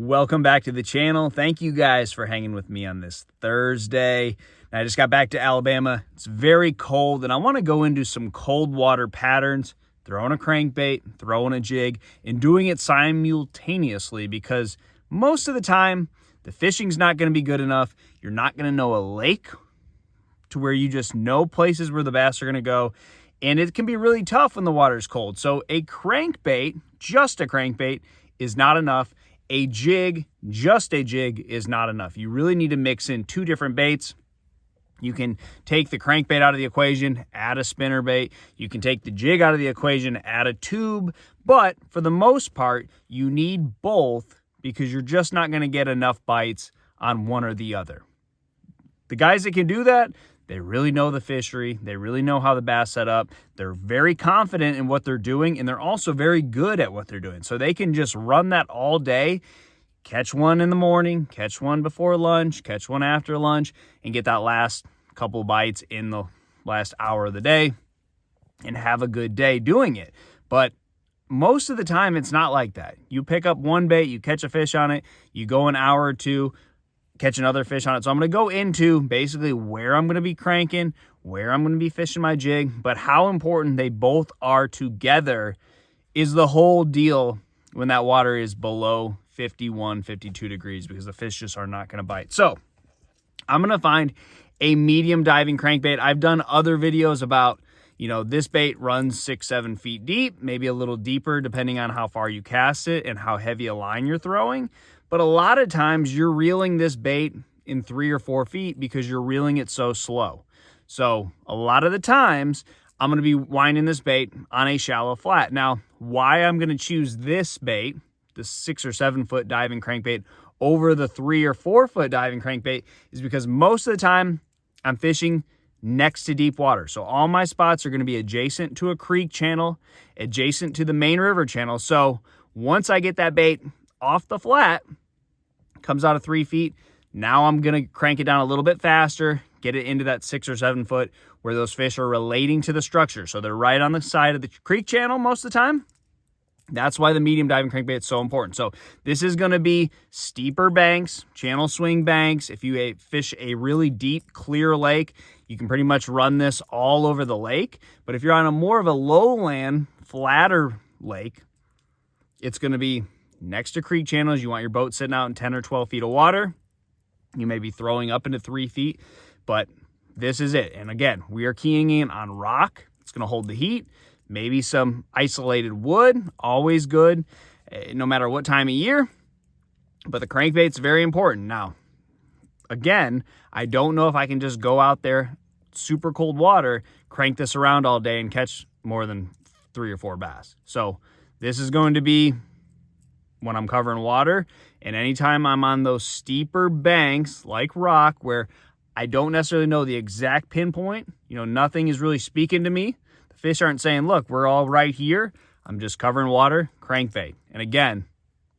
Welcome back to the channel. Thank you guys for hanging with me on this Thursday. I just got back to Alabama. It's very cold, and I want to go into some cold water patterns, throwing a crankbait, throwing a jig, and doing it simultaneously because most of the time, the fishing's not going to be good enough. You're not going to know a lake to where you just know places where the bass are going to go, and it can be really tough when the water's cold. So a crankbait, just a crankbait, is not enough. A jig, just a jig, is not enough. You really need to mix in two different baits. You can take the crankbait out of the equation, add a spinner bait. You can take the jig out of the equation, add a tube. But for the most part, you need both because you're just not going to get enough bites on one or the other. The guys that can do that, they really know the fishery. They really know how the bass set up. They're very confident in what they're doing, and they're also very good at what they're doing. So they can just run that all day, catch one in the morning, catch one before lunch, catch one after lunch, and get that last couple bites in the last hour of the day and have a good day doing it. But most of the time, it's not like that. You pick up one bait, you catch a fish on it, you go an hour or two, catch another fish on it. So I'm going to go into basically where I'm going to be cranking, where I'm going to be fishing my jig, but how important they both are together is the whole deal when that water is below 51, 52 degrees because the fish just are not going to bite. So I'm going to find a medium diving crankbait. I've done other videos about, this bait runs 6-7 feet deep, maybe a little deeper depending on how far you cast it and how heavy a line you're throwing. But a lot of times you're reeling this bait in 3 or 4 feet because you're reeling it so slow. So a lot of the times I'm going to be winding this bait on a shallow flat. Now, why I'm going to choose this bait, the 6 or 7 foot diving crankbait, over the 3 or 4 foot diving crankbait is because most of the time I'm fishing next to deep water. So all my spots are going to be adjacent to a creek channel, adjacent to the main river channel. So once I get that bait off the flat, comes out of 3 feet, now I'm going to crank it down a little bit faster, get it into that 6 or 7 foot where those fish are relating to the structure. So they're right on the side of the creek channel most of the time. That's why the medium diving crankbait is so important. So this is going to be steeper banks, channel swing banks. If you fish a really deep, clear lake, you can pretty much run this all over the lake. But if you're on a more of a lowland, flatter lake, it's going to be next to creek channels. You want your boat sitting out in 10 or 12 feet of water. You may be throwing up into 3 feet, but this is it. And again, we are keying in on rock. It's going to hold the heat. Maybe some isolated wood, always good, no matter what time of year. But the crankbait's very important. Now, again, I don't know if I can just go out there, super cold water, crank this around all day and catch more than 3 or 4 bass. So this is going to be when I'm covering water, and anytime I'm on those steeper banks like rock where I don't necessarily know the exact pinpoint, nothing is really speaking to me. The fish aren't saying, look, we're all right here. I'm just covering water, crankbait. And again,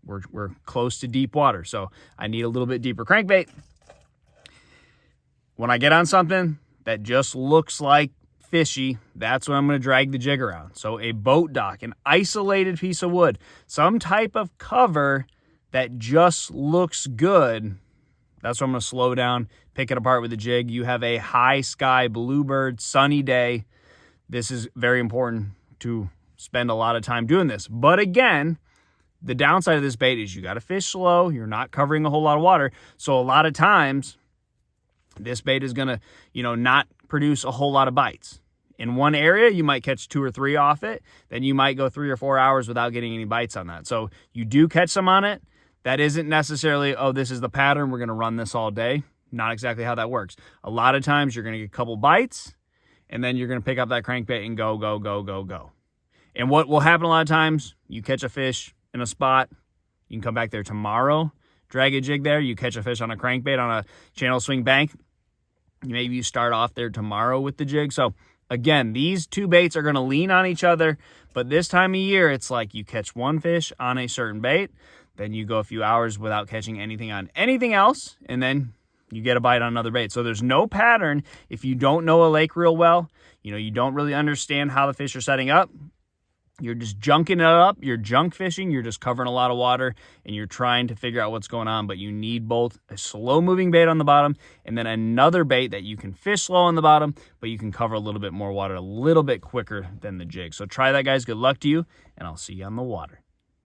we're close to deep water, so I need a little bit deeper crankbait. When I get on something that just looks like fishy, that's when I'm going to drag the jig around. So a boat dock, an isolated piece of wood, some type of cover that just looks good, that's when I'm going to slow down, pick it apart with the jig. You have a high sky, bluebird, sunny day. This is very important to spend a lot of time doing this. But again, the downside of this bait is you got to fish slow. You're not covering a whole lot of water. So a lot of times this bait is going to, not produce a whole lot of bites. In one area, you might catch 2 or 3 off it. Then you might go 3 or 4 hours without getting any bites on that. So you do catch some on it. That isn't necessarily, oh, this is the pattern, we're going to run this all day. Not exactly how that works. A lot of times you're going to get a couple bites, and then you're going to pick up that crankbait and go, go, go, go, go. And what will happen a lot of times, you catch a fish in a spot, you can come back there tomorrow, drag a jig there, you catch a fish on a crankbait on a channel swing bank. Maybe you start off there tomorrow with the jig. So again, these two baits are going to lean on each other, but this time of year, it's like you catch one fish on a certain bait, then you go a few hours without catching anything on anything else, and then you get a bite on another bait. So there's no pattern. If you don't know a lake real well, you don't really understand how the fish are setting up, you're just junking it up, you're junk fishing, you're just covering a lot of water, and you're trying to figure out what's going on, but you need both a slow-moving bait on the bottom and then another bait that you can fish slow on the bottom, but you can cover a little bit more water a little bit quicker than the jig. So try that, guys. Good luck to you, and I'll see you on the water.